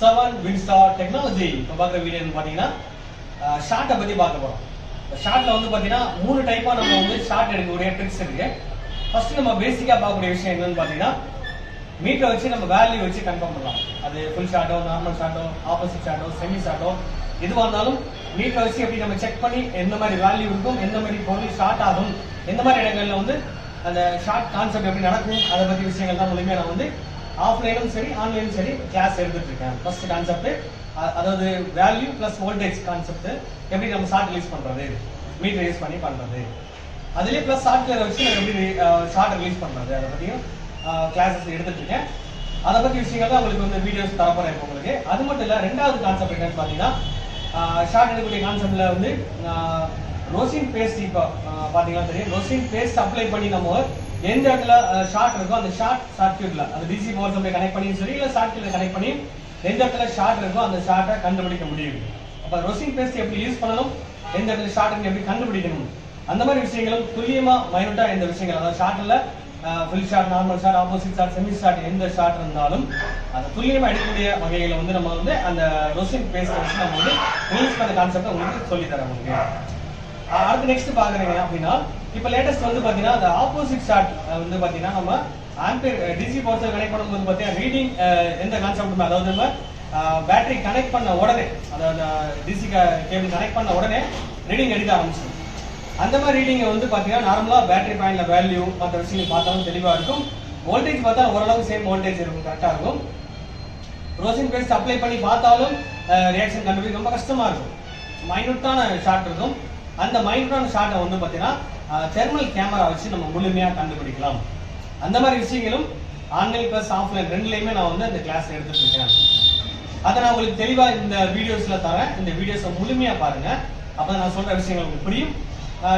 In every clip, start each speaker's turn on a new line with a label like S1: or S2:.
S1: 7 Windstar Technology. இப்போ பார்க்குற video பார்த்தீங்கன்னா ஷார்ட்டை பற்றி பார்க்க போகிறோம். ஷார்ட்டில் வந்து பார்த்தீங்கன்னா 3 டைப்பாக நம்ம வந்து ஷார்ட் எடுக்கக்கூடிய ட்ரிக்ஸ் இருக்கு. ஃபர்ஸ்ட் நம்ம பேசிக்காக பார்க்கக்கூடிய விஷயம் என்னன்னு பார்த்தீங்கன்னா மீட்டரை வச்சு நம்ம வேல்யூ வச்சு கன்ஃபார்ம் பண்ணலாம். அது ஃபுல் ஷார்ட்டோ, நார்மல் ஷார்ட்டோ, ஆப்போசிட் ஷார்ட்டோ, செமி ஷார்ட்டோ எதுவாக இருந்தாலும் மீட்டரை வச்சு எப்படி நம்ம செக் பண்ணி எந்த மாதிரி வேல்யூ இருக்கும், எந்த மாதிரி பொருள் ஷார்ட் ஆகும், எந்த மாதிரி இடங்கள்ல வந்து அந்த ஷார்ட் கான்செப்ட் எப்படி நடக்கும், அதை பற்றி விஷயங்கள் தான் மூலியமாக நான் வந்து ஆஃப்லைனும் சரி ஆன்லைனும் சரி கிளாஸ் எடுத்துட்டு இருக்கேன். ஃபர்ஸ்ட் கான்செப்ட் அதாவது வேல்யூ பிளஸ் வோல்டேஜ் கான்செப்ட் எப்படி நம்ம ஷார்ட் ரிலீஸ் பண்றது, மீட்டர் யூஸ் பண்ணி பண்றது, அதுலேயே பிளஸ் சாஃப்ட்வேர் வச்சு நம்ம எப்படி ஷார்ட் ரிலீஸ் பண்றது, அதை பற்றியும் கிளாஸஸ் எடுத்துட்டு இருக்கேன். அதை பற்றி விஷயங்கள் தான் உங்களுக்கு வந்து வீடியோஸ் தரப்போறேன் உங்களுக்கு. அது மட்டும் இல்லை, ரெண்டாவது கான்செப்ட் என்னன்னு பார்த்தீங்கன்னா ஷார்ட் எடுக்கக்கூடிய கான்செப்ட்ல வந்து ரோசின் பேஸ்ட். இப்போ பார்த்தீங்கன்னா தெரியும், ரோசின் பேஸ்ட் அப்ளை பண்ணி நம்ம எந்த இடத்துல ஷார்ட் இருக்கோ அந்த ஷார்ட் சர்க்யூட்ல அது டிசி பவர் சப்ளை கனெக்ட் பண்ணி சரி இல்லை சர்க்யூட்ல கனெக்ட் பண்ணி எந்த இடத்துல ஷார்ட் இருக்கோ அந்த ஷார்ட்டை கண்டுபிடிக்க முடியும். அப்போ ரோசின் பேஸ்ட் எப்படி யூஸ் பண்ணணும், எந்த இடத்துல ஷார்ட் எப்படி கண்டுபிடிக்கணும், அந்த மாதிரி விஷயங்களும் துல்லியமா மைனூட்டா இந்த விஷயங்கள், அதாவது ஷார்ட்ல full short, normal short, opposite short, semi short எந்த ஷார்ட் இருந்தாலும் அதை துல்லியமா எடுக்கக்கூடிய வகைகளை வந்து நம்ம வந்து அந்த ரோசின் பேஸ்ட் வச்சு நம்ம வந்து ரிலீஸ் பண்ண கான்செப்டை உங்களுக்கு சொல்லி தர முடியும். அடுத்து நெக்ஸ்ட் பாக்குறீங்க அப்படின்னா இப்ப லேட்டஸ்ட் வந்து பாத்தீங்கன்னா அந்த ஆப்போசிட் ஷார்ட் வந்து பாத்தீங்கன்னா நம்ம ஆம்பியர் டிசி பவர் கனெக்ட் பண்ணும்போது பாத்தீங்கன்னா ரீடிங் எந்த கான்செப்ட், அதாவது நம்ம பேட்டரி கனெக்ட் பண்ண உடனே, அதாவது டிசி கேபிள் கனெக்ட் பண்ண உடனே ரீடிங் எடுக்க ஆரம்பிச்சு. அந்த மாதிரி ரீடிங் வந்து பாத்தீங்கன்னா நார்மலா பேட்டரி பாயிண்ட்ல வேல்யூ மற்ற விஷயங்கள் பார்த்தாலும் தெளிவா இருக்கும். வோல்டேஜ் பார்த்தா ஓரளவுக்கு சேம் வோல்டேஜ் இருக்கும், கரெக்டா இருக்கும். ரோசின் பேஸ்ட் அப்ளை பண்ணி பார்த்தாலும் ரியாக்ஷன் கண்டுபிடிக்க ரொம்ப கஷ்டமா இருக்கும். மைனூட்டான ஷார்ட் இருக்கும். அந்த மைனூட்டான ஷார்ட்டை வந்து பாத்தீங்கன்னா தெர்மல் கேமரா வச்சு நம்ம முழுமையா கண்டுபிடிக்கலாம். அந்த மாதிரி விஷயங்களும் ஆன்லைன் பிளஸ் ஆஃப்லைன் ரெண்டுலையுமே நான் வந்து அந்த கிளாஸ் எடுத்துட்டு இருக்கேன். அதை நான் உங்களுக்கு தெளிவா இந்த வீடியோஸ்ல தரேன். இந்த வீடியோஸை முழுமையா பாருங்க, அப்ப நான் சொல்ற விஷயங்கள் உங்களுக்கு புரியும்.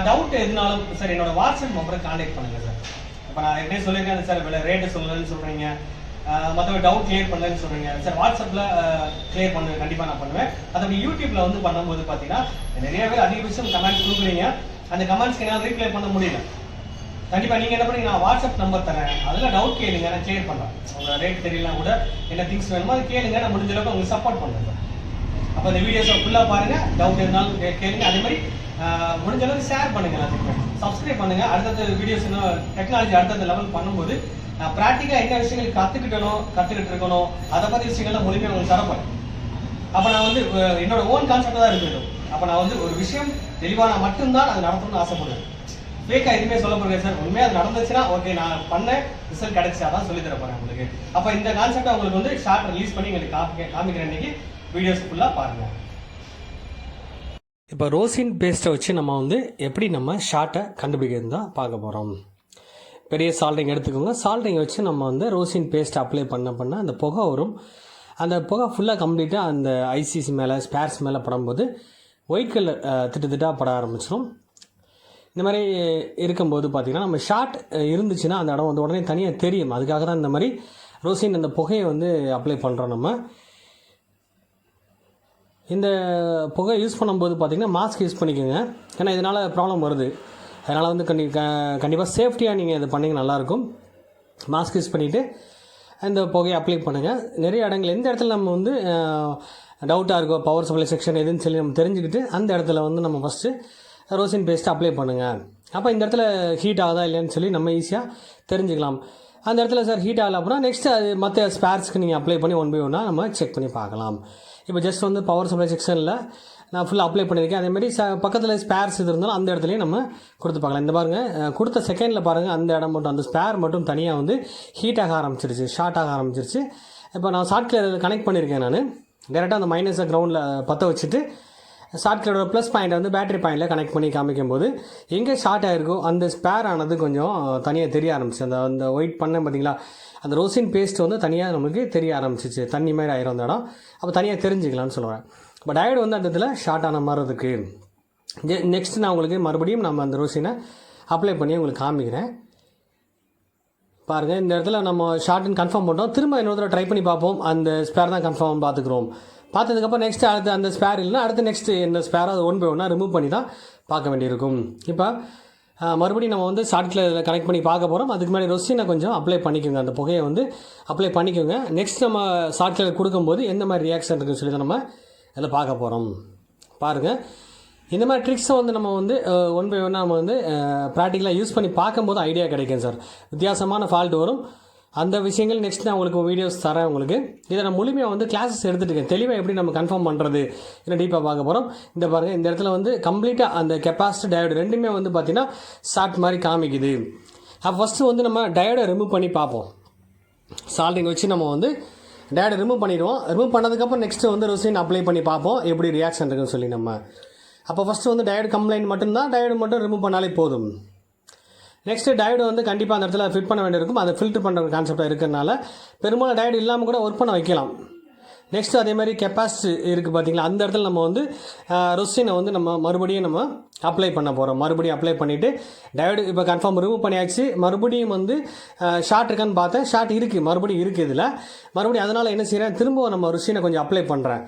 S1: டவுட் எதுனாலும் சார் என்னோட வாட்ஸ்அப் நம்பரை கான்டாக்ட் பண்ணுங்க சார். இப்போ நான் எப்படி சொல்லியிருக்கேன் சார், இவ்வளோ ரேட்டு சொல்லுறேன்னு சொல்றீங்க, மற்றபடி டவுட் கிளியர் பண்ணலன்னு சொல்றீங்க சார், வாட்ஸ்அப்ல கிளியர் பண்ணுவேன், கண்டிப்பா நான் பண்ணுவேன். அதப்படி யூடியூப்ல வந்து பண்ணும்போது பாத்தீங்கன்னா நிறைய பேர் அதிகபட்சம் கமெண்ட்ஸ் கொடுக்குறீங்க, அந்த கமெண்ட்ஸ்க்கு என்னால் ரீப்ளை பண்ண முடியல. கண்டிப்பா நீங்க என்ன பண்ணீங்க, நான் வாட்ஸ்அப் நம்பர் தரேன், அதுல டவுட் கேளுங்க, நான் கிளியர் பண்றேன். உங்க ரேட் தெரியல கூட என்ன திங்ஸ் வேணுமோ அது கேளுங்க, நான் முடிஞ்ச அளவுக்கு உங்களுக்கு சப்போர்ட் பண்றேன். அப்போ இந்த வீடியோஸை ஃபுல்லா பாருங்க, டவுட் இருந்தாலும் கேளுங்க. அதே மாதிரி முடிஞ்ச அளவுக்கு ஷேர் பண்ணுங்க, சப்ஸ்கிரைப் பண்ணுங்க. அடுத்தது வீடியோஸ் இன்னும் டெக்னாலஜி அடுத்தது லெவல் பண்ணும்போது பிராக்டிக்கா என்ன விஷயங்கள் கத்துக்கிட்டு இருக்கணும், அதை பத்தி விஷயங்கள்லாம் முழுமையாக உங்களுக்கு தரப்போம். அப்ப நான் வந்து என்னோட ஓன் கான்செப்ட் தான் இருக்கட்டும். அப்ப நான் வந்து ஒரு விஷயம் தெளிவான மட்டும்தான் அது நடத்தணும்னு ஆசைப்படுவேன். ஃபேக்கா எதுவுமே சொல்ல போறேன் சார், உண்மையா அது நடந்துச்சுன்னா ஓகே, நான் பண்ண ரிசல்ட் கிடைச்சாதான் சொல்லி தர போறேன் உங்களுக்கு. அப்ப இந்த கான்செப்ட் உங்களுக்கு வந்து ஷார்ட் ரிலீஸ் பண்ணி உங்களுக்கு காமிக்கிறேன். இன்னைக்கு வீடியோஸ் ஃபுல்லா பாருங்க. இப்போ ரோசின் பேஸ்ட்டை வச்சு நம்ம வந்து எப்படி நம்ம ஷார்ட்டை கண்டுபிடிக்கிறது தான் பார்க்க போகிறோம். பெரிய சால்ட்ரிங் எடுத்துக்கோங்க. சால்ட்ரிங் வச்சு நம்ம வந்து ரோசின் பேஸ்ட் அப்ளை பண்ண அந்த புகை வரும். அந்த புகை ஃபுல்லாக கம்ப்ளீட்டாக அந்த ஐசிசி மேலே, ஸ்பேர்ஸ் மேலே படும்போது ஒயிட் கலர் திட்டாக பட ஆரம்பிச்சிடும். இந்த மாதிரி இருக்கும்போது பார்த்திங்கன்னா நம்ம ஷார்ட் இருந்துச்சுன்னா அந்த இடம் வந்து உடனே தனியாக தெரியும். அதுக்காக தான் இந்த மாதிரி ரோசின் அந்த புகையை வந்து அப்ளை பண்ணுறோம். நம்ம இந்த புகை யூஸ் பண்ணும்போது பார்த்திங்கன்னா மாஸ்க் யூஸ் பண்ணிக்கோங்க, ஏன்னா இதனால் ப்ராப்ளம் வருது. அதனால் வந்து கண்டிப்பாக சேஃப்டியாக நீங்கள் இது பண்ணிங்க நல்லாயிருக்கும். மாஸ்க் யூஸ் பண்ணிவிட்டு இந்த புகையை அப்ளை பண்ணுங்கள். நிறைய இடங்கள் எந்த இடத்துல நம்ம வந்து டவுட்டாக இருக்கோ, பவர் சப்ளை செக்ஷன் எதுன்னு சொல்லி நம்ம தெரிஞ்சுக்கிட்டு அந்த இடத்துல வந்து நம்ம ஃபஸ்ட்டு ரோசின் பேஸ்ட்டை அப்ளை பண்ணுங்கள். அப்போ இந்த இடத்துல ஹீட் ஆகுதா இல்லையான்னு சொல்லி நம்ம ஈஸியாக தெரிஞ்சுக்கலாம். அந்த இடத்துல சார் ஹீட் ஆகலை அப்படின்னா நெக்ஸ்ட்டு அது மற்ற ஸ்பேர்ஸ்க்கு நீங்கள் அப்ளை பண்ணி ஒன் பை ஒன்னாக நம்ம செக் பண்ணி பார்க்கலாம். இப்போ ஜஸ்ட் வந்து பவர் சப்ளை செக்ஷனில் நான் ஃபுல்லாக அப்ளை பண்ணியிருக்கேன். அதேமாதிரி பக்கத்தில் ஸ்பேர்ஸ் இது இருந்தாலும் அந்த இடத்துலையும் நம்ம கொடுத்து பார்க்கலாம். இந்த பாருங்கள், கொடுத்த செகண்டில் பாருங்கள், அந்த இடம் மட்டும் அந்த ஸ்பேர் மட்டும் தனியாக வந்து ஹீட் ஆக ஆரம்பிச்சிருச்சு, ஷார்ட் ஆக ஆரம்பிச்சிருச்சு. இப்போ நான் ஷார்ட் கிளியர் கனெக்ட் பண்ணியிருக்கேன். நான் டேரெக்டாக அந்த மைனஸை கிரவுண்டில் பற்ற வச்சுட்டு ஷார்ட் கிளியரோட ப்ளஸ் பாயிண்ட்டை வந்து பேட்டரி பாயிண்டில் கனெக்ட் பண்ணி காமிக்கும் போது எங்கே ஷார்ட் ஆகிருக்கோ அந்த ஸ்பேர் ஆனது கொஞ்சம் தனியாக தெரிய ஆரம்பிச்சு. அந்த ஒயிட் பண்ண பார்த்தீங்களா, அந்த ரோசின் பேஸ்ட் வந்து தனியாக நமக்கு தெரிய ஆரம்பிச்சிச்சு. தண்ணி மாதிரி ஆயிரும் அந்த இடம், அப்போ தனியாக தெரிஞ்சுக்கலாம்னு சொல்லுவேன். இப்போ டயர்டு வந்து அந்த இடத்துல ஷார்ட் ஆன மாதிரி இருக்குது. நெக்ஸ்ட் நான் உங்களுக்கு மறுபடியும் நம்ம அந்த ரோசினை அப்ளை பண்ணி உங்களுக்கு காமிக்கிறேன். பாருங்கள், இந்த இடத்துல நம்ம ஷார்ட்னு கன்ஃபார்ம் பண்ணுறோம். திரும்ப இன்னொரு தடவை ட்ரை பண்ணி பார்ப்போம். அந்த ஸ்பேர் தான் கன்ஃபார்ம் பார்த்துக்குறோம். பார்த்ததுக்கப்புறம் நெக்ஸ்ட் அடுத்து அந்த ஸ்பேர் இல்லைன்னா அடுத்து நெக்ஸ்ட் என்ன ஸ்பேரோ அது ஒன் பை ஒன்னாக ரிமூவ் பண்ணி தான் பார்க்க வேண்டியிருக்கும். இப்போ மறுபடியும் நம்ம வந்து ஷார்ட்டில் கனெக்ட் பண்ணி பார்க்க போகிறோம். அதுக்கு முன்னாடி ரொசினை கொஞ்சம் அப்ளை பண்ணிக்கோங்க, அந்த புகையை வந்து அப்ளை பண்ணிக்கோங்க. நெக்ஸ்ட் நம்ம ஷார்ட்டில் கொடுக்கும்போது எந்த மாதிரி ரியாக்ஷன் இருக்குன்னு சொல்லி தான் நம்ம இதில் பார்க்க போகிறோம். பாருங்கள், இந்த மாதிரி ட்ரிக்ஸை வந்து நம்ம வந்து ஒன் பை ஒன்னாக நம்ம வந்து ப்ராக்டிக்கலாக யூஸ் பண்ணி பார்க்கும்போது ஐடியா கிடைக்கும் சார். வித்தியாசமான ஃபால்ட் வரும். அந்த விஷயங்கள் நெக்ஸ்ட் நான் உங்களுக்கு வீடியோஸ் தரேன். உங்களுக்கு இதை நான் முழுமையாக வந்து கிளாஸஸ் எடுத்துகிட்டு இருக்கேன். தெளிவாக எப்படி நம்ம கன்ஃபார்ம் பண்ணுறது இல்லை டீப்பாக பார்க்க போகிறோம். இந்த பாருங்கள், இந்த இடத்துல வந்து கம்ப்ளீட்டாக அந்த கெப்பாசிட்டி டயோடு ரெண்டுமே வந்து பார்த்திங்கன்னா ஷார்ட் மாதிரி காமிக்குது. அப்போ ஃபஸ்ட்டு வந்து நம்ம டயோடை ரிமூவ் பண்ணி பார்ப்போம். சால்டிங் வச்சு நம்ம வந்து டயோடை ரிமூவ் பண்ணிடுவோம். ரிமூவ் பண்ணதுக்கப்புறம் நெக்ஸ்ட்டு வந்து ரொசின் அப்ளை பண்ணி பார்ப்போம் எப்படி ரியாக்ஷன் இருக்குன்னு சொல்லி. நம்ம அப்போ ஃபஸ்ட்டு வந்து டயோடு கம்ப்ளைண்ட் மட்டும்தான், டயோடு மட்டும் ரிமூவ் பண்ணாலே போதும். நெக்ஸ்ட்டு டயோடு வந்து கண்டிப்பாக அந்த இடத்துல ஃபிட் பண்ண வேண்டியிருக்கும். அதை ஃபில்டர் பண்ணுற ஒரு கான்செப்டாக இருக்கிறனால பெரும்பாலும் டயோடு இல்லாமல் கூட ஒர்க் பண்ண வைக்கலாம். நெக்ஸ்ட்டு அதே மாதிரி கெப்பாசிட்டி இருக்குது பார்த்தீங்களா, அந்த இடத்துல நம்ம வந்து ரொசினை வந்து நம்ம மறுபடியும் நம்ம அப்ளை பண்ண போகிறோம். மறுபடியும் அப்ளை பண்ணிவிட்டு டயோடு இப்போ கன்ஃபார்ம் ரிமூவ் பண்ணியாச்சு. மறுபடியும் வந்து ஷார்ட் இருக்கான்னு பார்த்தேன், ஷார்ட் இருக்குது, மறுபடியும் இருக்குது இதில். மறுபடியும் அதனால் என்ன செய்கிறேன், திரும்ப நம்ம ரொசினை கொஞ்சம் அப்ளை பண்ணுறேன்.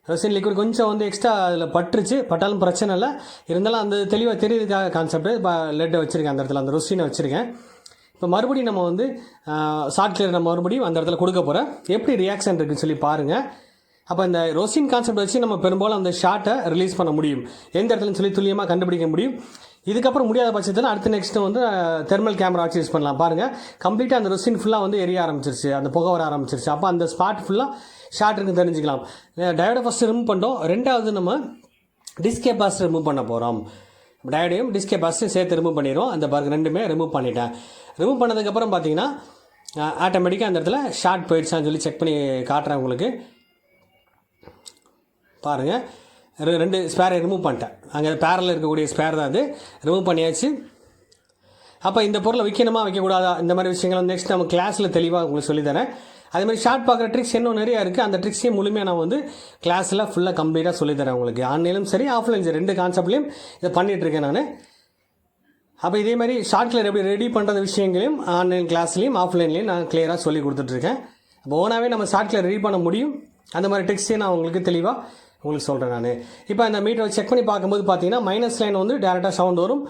S1: ரொசின் லிக்விட் கொஞ்சம் வந்து எக்ஸ்ட்ரா அதில் பட்டுருச்சு, பட்டாலும் பிரச்சனை இல்லை. இருந்தாலும் அந்த தெளிவாக தெரியுதுக்காக கான்செப்ட் இப்போ லெட்டை வச்சுருக்கேன், அந்த இடத்துல அந்த ரொசினை வச்சுருக்கேன். இப்போ மறுபடியும் நம்ம வந்து ஷார்ட் கிளியர் நம்ம மறுபடியும் அந்த இடத்துல கொடுக்க போகிறேன். எப்படி ரியாக்ஷன் இருக்குன்னு சொல்லி பாருங்கள். அப்போ இந்த ரொசின் கான்செப்ட் வச்சு நம்ம பெரும்பாலும் அந்த ஷார்ட்டை ரிலீஸ் பண்ண முடியும், எந்த இடத்துலன்னு சொல்லி துல்லியமாக கண்டுபிடிக்க முடியும். இதுக்கப்புறம் முடியாத பட்சத்தில் அடுத்த நெக்ஸ்ட்டு வந்து தெர்மல் கேமரா வச்சு யூஸ் பண்ணலாம். பாருங்கள், கம்ப்ளீட்டாக அந்த ரொசின் ஃபுல்லாக வந்து எரிய ஆரம்பிச்சிருச்சு, அந்த புகை வர ஆரம்பிச்சிருச்சு. அப்போ அந்த ஸ்பாட் ஃபுல்லாக ஷார்ட் இருக்குன்னு தெரிஞ்சுக்கலாம். டயோடை ஃபஸ்ட்டு ரிமூவ் பண்ணிட்டோம். ரெண்டாவது நம்ம டிஸ்க் கெப்பாசிட்டர் ரிமூவ் பண்ண போகிறோம். டயோடையும் டிஸ்க் கெப்பாசிட்டர் சேர்த்து ரிமூவ் பண்ணிடுவோம். அந்த பாருங்க ரெண்டுமே ரிமூவ் பண்ணிட்டேன். ரிமூவ் பண்ணதுக்கப்புறம் பார்த்தீங்கன்னா ஆட்டோமேட்டிக்காக அந்த இடத்துல ஷார்ட் போயிடுச்சான்னு சொல்லி செக் பண்ணி காட்டுறேன் உங்களுக்கு. பாருங்கள், ரெண்டு ஸ்பேரை ரிமூவ் பண்ணிட்டேன். அங்கே பேரில் இருக்கக்கூடிய ஸ்பேர் தான் அது, ரிமூவ் பண்ணியாச்சு. அப்போ இந்த பொருளை வைக்கணுமா வைக்கக்கூடாதா, இந்த மாதிரி விஷயங்கள் நெக்ஸ்ட் நம்ம கிளாஸில் தெளிவாக உங்களுக்கு சொல்லித்தரேன். அதேமாதிரி ஷார்ட் பார்க்குற ட்ரிக்ஸ் இன்னும் நிறையா இருக்குது. அந்த ட்ரிக்ஸையும் முழுமையாக நான் வந்து கிளாஸில் ஃபுல்லாக கம்ப்ளீட்டாக சொல்லித்தரேன் உங்களுக்கு. ஆன்லைனும் சரி ஆஃப்லைன் சரி ரெண்டு கான்செப்ட்லையும் இதை பண்ணிகிட்ருக்கேன் நான். அப்போ இதே மாதிரி ஷார்ட் கிளியர் எப்படி ரெடி பண்ணுறது விஷயங்களையும் ஆன்லைன் கிளாஸ்லையும் ஆஃப்லைன்லேயும் நான் கிளியராக சொல்லி கொடுத்துட்ருக்கேன். அப்போ ஓனாகவே நம்ம ஷார்ட் கிளியர் ரெடி பண்ண முடியும். அந்த மாதிரி ட்ரிக்ஸையும் நான் உங்களுக்கு தெளிவாக உங்களுக்கு சொல்கிறேன் நான். இப்போ அந்த மீட்டரை செக் பண்ணி பார்க்கும்போது பார்த்தீங்கன்னா மைனஸ் லைன் வந்து டேரெக்டாக சவுண்ட் வரும்.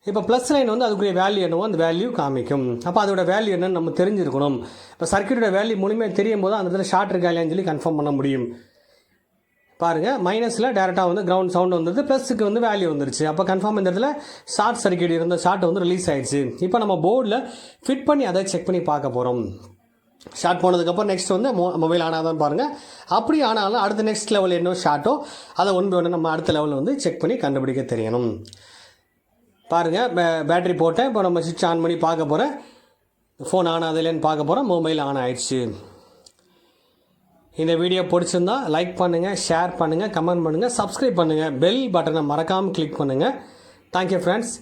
S1: இப்போ ப்ளஸ் லைன் வந்து அதுக்குரிய வேல்யூ என்னவோ அந்த வேல்யூ காமிக்கும். அப்போ அதோட வேல்யூ என்னன்னு நம்ம தெரிஞ்சிருக்கணும். இப்போ சர்க்யூட்டோட வேல்யூ முழுமையாக தெரியும் போது அந்த இடத்துல ஷார்ட் இருக்கா இல்லையான்னு சொல்லி கன்ஃபார்ம் பண்ண முடியும். பாருங்கள், மைனஸில் டேரெக்டாக வந்து கிரவுண்ட் சவுண்ட் வந்தது, ப்ளஸுக்கு வந்து வேல்யூ வந்துருச்சு. அப்போ கன்ஃபார்ம் இந்த இடத்துல ஷார்ட் சர்க்யூட் இருந்த ஷார்ட் வந்து ரிலீஸ் ஆகிடுச்சு. இப்போ நம்ம போர்டில் ஃபிட் பண்ணி அதை செக் பண்ணி பார்க்க போகிறோம். ஷார்ட் போனதுக்கப்புறம் நெக்ஸ்ட் வந்து மொபைல் ஆனாதான் பாருங்கள். அப்படி ஆனாலும் அடுத்த நெக்ஸ்ட் லெவல் என்ன ஷார்ட்டோ அதை ஒன்று நம்ம அடுத்த லெவலில் வந்து செக் பண்ணி கண்டுபிடிக்க தெரியணும். பாருங்கள், பேட்டரி போட்டேன். இப்போ நம்ம சுவிட்ச் ஆன் பண்ணி பார்க்க போகிறேன். ஃபோன் ஆன் ஆகுது இல்லைன்னு பார்க்க போகிறோம். மொபைல் ஆன் ஆயிடுச்சு. இந்த வீடியோ பிடிச்சிருந்தா லைக் பண்ணுங்கள், ஷேர் பண்ணுங்கள், கமெண்ட் பண்ணுங்கள், சப்ஸ்கிரைப் பண்ணுங்கள், பெல் பட்டனை மறக்காமல் கிளிக் பண்ணுங்கள். Thank you friends.